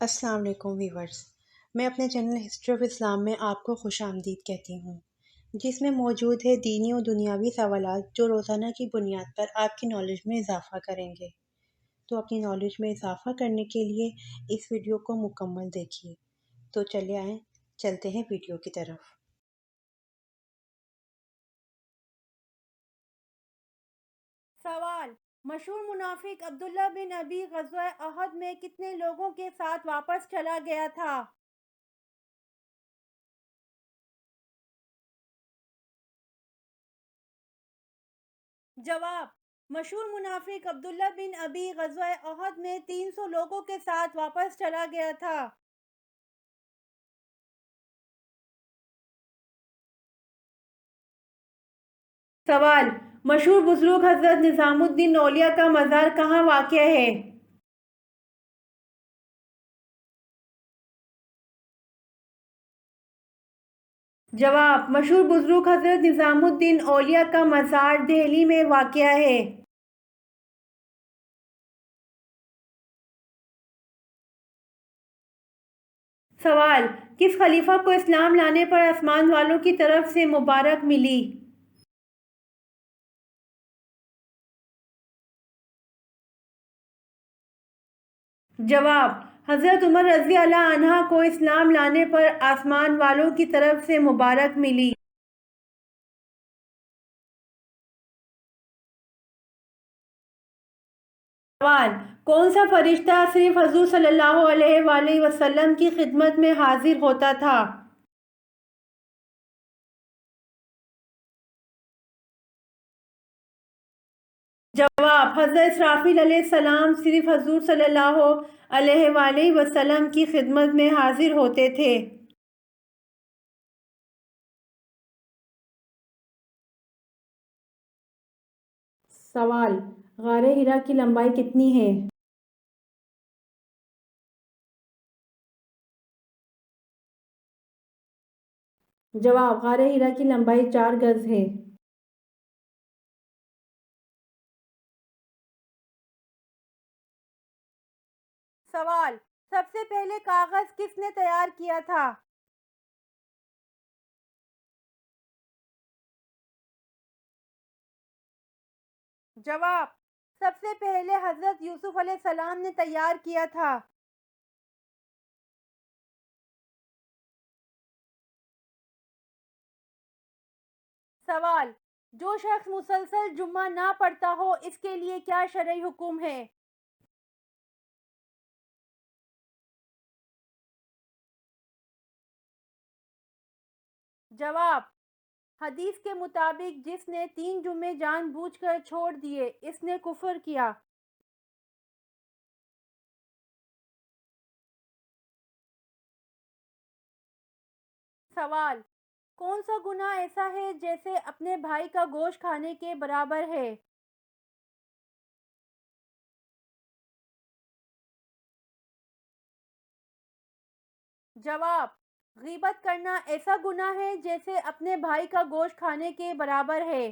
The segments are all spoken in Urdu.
السلام علیکم ویورز، میں اپنے چینل ہسٹری آف اسلام میں آپ کو خوش آمدید کہتی ہوں، جس میں موجود ہے دینی و دنیاوی سوالات جو روزانہ کی بنیاد پر آپ کی نالج میں اضافہ کریں گے۔ تو اپنی نالج میں اضافہ کرنے کے لیے اس ویڈیو کو مکمل دیکھیے۔ تو چلے آئیں، چلتے ہیں ویڈیو کی طرف۔ سوال: مشہور منافق عبداللہ بن ابی غزوہ احد میں کتنے لوگوں کے ساتھ واپس چلا گیا تھا؟ جواب: مشہور منافق عبداللہ بن ابی غزوہ احد میں 300 لوگوں کے ساتھ واپس چلا گیا تھا۔ سوال: مشہور بزرگ حضرت نظام الدین اولیاء کا مزار کہاں واقع ہے؟ جواب: مشہور بزرگ حضرت نظام الدین اولیاء کا مزار دہلی میں واقع ہے۔ سوال: کس خلیفہ کو اسلام لانے پر آسمان والوں کی طرف سے مبارک ملی؟ جواب: حضرت عمر رضی اللہ عنہ کو اسلام لانے پر آسمان والوں کی طرف سے مبارک ملی۔ سوال: کون سا فرشتہ صرف حضور صلی اللہ علیہ وآلہ وسلم کی خدمت میں حاضر ہوتا تھا؟ جواب: حضرت اسرافیل علیہ السلام صرف حضور صلی اللہ علیہ وآلہ وسلم کی خدمت میں حاضر ہوتے تھے۔ سوال: غار ہرا کی لمبائی کتنی ہے؟ جواب: غار ہرا کی لمبائی 4 گز ہے۔ سوال: سب سے پہلے کاغذ کس نے تیار کیا تھا؟ جواب: سب سے پہلے حضرت یوسف علیہ السلام نے تیار کیا تھا۔ سوال: جو شخص مسلسل جمعہ نہ پڑھتا ہو اس کے لیے کیا شرعی حکم ہے؟ جواب: حدیث کے مطابق جس نے 3 جمعے جان بوجھ کر چھوڑ دیے اس نے کفر کیا۔ سوال: کون سا گناہ ایسا ہے جیسے اپنے بھائی کا گوشت کھانے کے برابر ہے؟ جواب: غیبت کرنا ایسا گناہ ہے جیسے اپنے بھائی کا گوشت کھانے کے برابر ہے۔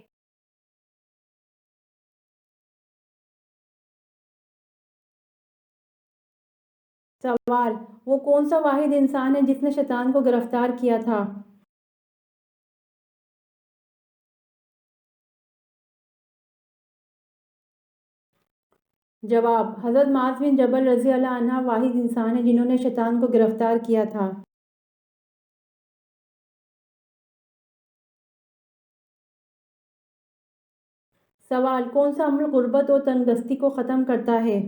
سوال: وہ کون سا واحد انسان ہے جس نے شیطان کو گرفتار کیا تھا؟ جواب: حضرت معاذ بن جبل رضی اللہ عنہ واحد انسان ہیں جنہوں نے شیطان کو گرفتار کیا تھا۔ سوال: کون سا عمل غربت اور تنگ دستی کو ختم کرتا ہے؟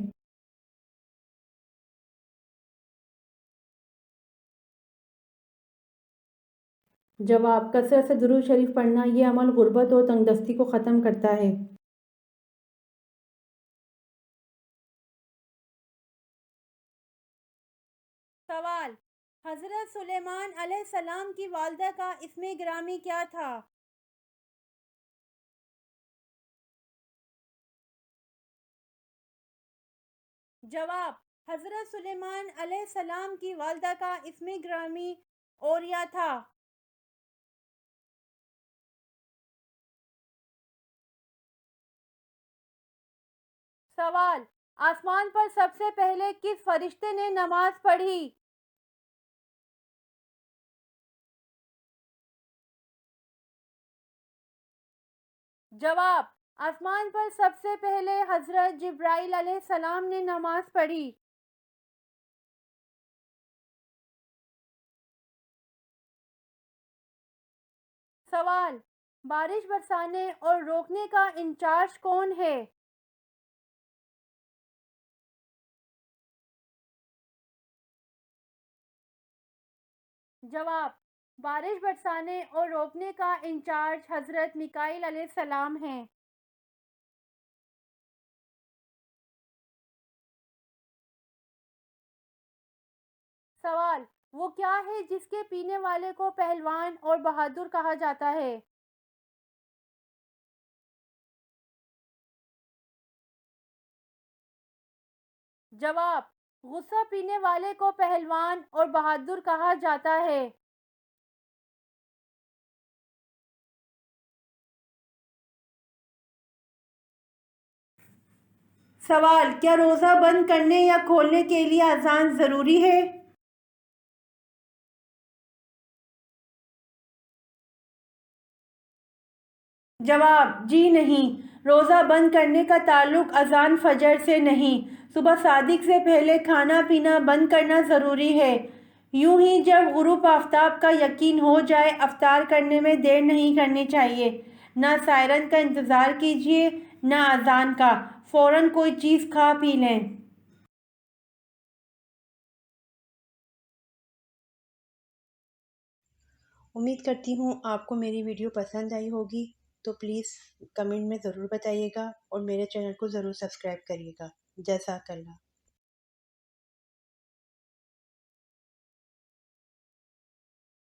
جواب: کثرت سے درود شریف پڑھنا، یہ عمل غربت اور تنگ دستی کو ختم کرتا ہے۔ سوال: حضرت سلیمان علیہ السلام کی والدہ کا اسم گرامی کیا تھا؟ جواب: حضرت سلیمان علیہ السلام کی والدہ کا اسم گرامی اوریا تھا۔ سوال: آسمان پر سب سے پہلے کس فرشتے نے نماز پڑھی؟ جواب: آسمان پر سب سے پہلے حضرت جبرائیل علیہ السلام نے نماز پڑھی۔ سوال: بارش برسانے اور روکنے کا انچارج کون ہے؟ جواب: بارش برسانے اور روکنے کا انچارج حضرت میکائیل علیہ السلام ہیں۔ سوال: وہ کیا ہے جس کے پینے والے کو پہلوان اور بہادر کہا جاتا ہے؟ جواب: غصہ پینے والے کو پہلوان اور بہادر کہا جاتا ہے۔ سوال: کیا روزہ بند کرنے یا کھولنے کے لیے اذان ضروری ہے؟ جواب: جی نہیں، روزہ بند کرنے کا تعلق اذان فجر سے نہیں، صبح صادق سے پہلے کھانا پینا بند کرنا ضروری ہے۔ یوں ہی جب غروب آفتاب کا یقین ہو جائے افطار کرنے میں دیر نہیں کرنی چاہیے۔ نہ سائرن کا انتظار کیجیے نہ اذان کا، فوراً کوئی چیز کھا پی لیں۔ امید کرتی ہوں آپ کو میری ویڈیو پسند آئی ہوگی، تو پلیز کمنٹ میں ضرور بتائیے گا اور میرے چینل کو ضرور سبسکرائب کریے گا۔ جزاک اللہ۔